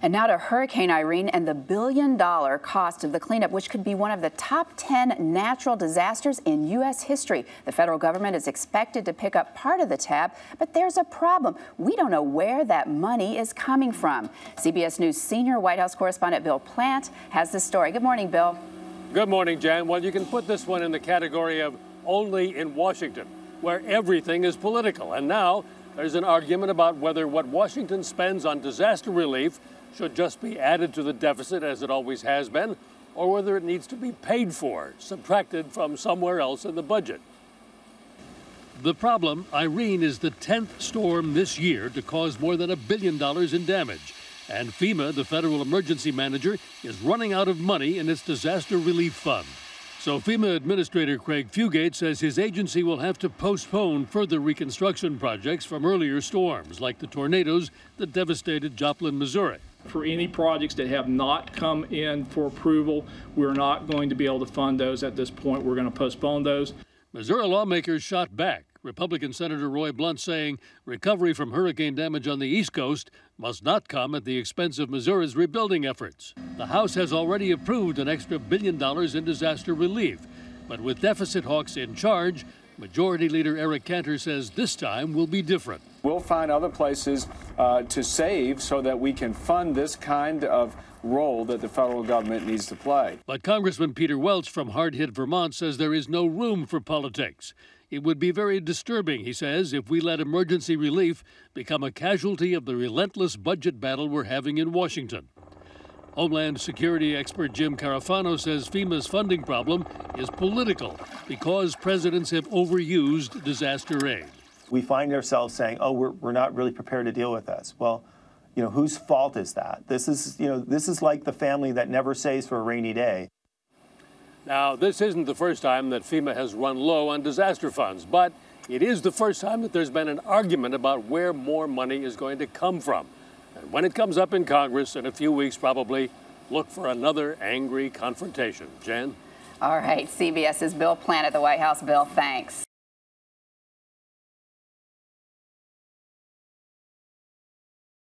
And now to Hurricane Irene and the billion-dollar cost of the cleanup, which could be one of the top 10 natural disasters in U.S. history. The federal government is expected to pick up part of the tab, but there's a problem. We don't know where that money is coming from. CBS News senior White House correspondent Bill Plante has the story. Good morning, Bill. Good morning, Jan. Well, you can put this one in the category of only in Washington, where everything is political. And now there's an argument about whether what Washington spends on disaster relief should just be added to the deficit as it always has been, or whether it needs to be paid for, subtracted from somewhere else in the budget. The problem, Irene is the 10th storm this year to cause more than $1 billion in damage. And FEMA, the federal emergency manager, is running out of money in its disaster relief fund. So FEMA Administrator Craig Fugate says his agency will have to postpone further reconstruction projects from earlier storms, like the tornadoes that devastated Joplin, Missouri. For any projects that have not come in for approval, we're not going to be able to fund those at this point. We're going to postpone those. Missouri lawmakers shot back. Republican Senator Roy Blunt saying recovery from hurricane damage on the East Coast must not come at the expense of Missouri's rebuilding efforts. The House has already approved an extra $1 billion in disaster relief. But with deficit hawks in charge, Majority Leader Eric Cantor says this time will be different. We'll find other places to save so that we can fund this kind of role that the federal government needs to play. But Congressman Peter Welch from hard-hit Vermont says there is no room for politics. It would be very disturbing, he says, if we let emergency relief become a casualty of the relentless budget battle we're having in Washington. Homeland Security expert Jim Carafano says FEMA's funding problem is political because presidents have overused disaster aid. We find ourselves saying, oh, we're not really prepared to deal with this. Well, whose fault is that? This is like the family that never saves for a rainy day. Now, this isn't the first time that FEMA has run low on disaster funds, but it is the first time that there's been an argument about where more money is going to come from. And when it comes up in Congress in a few weeks, probably look for another angry confrontation. Jan? All right, CBS's Bill Plante at the White House. Bill, thanks.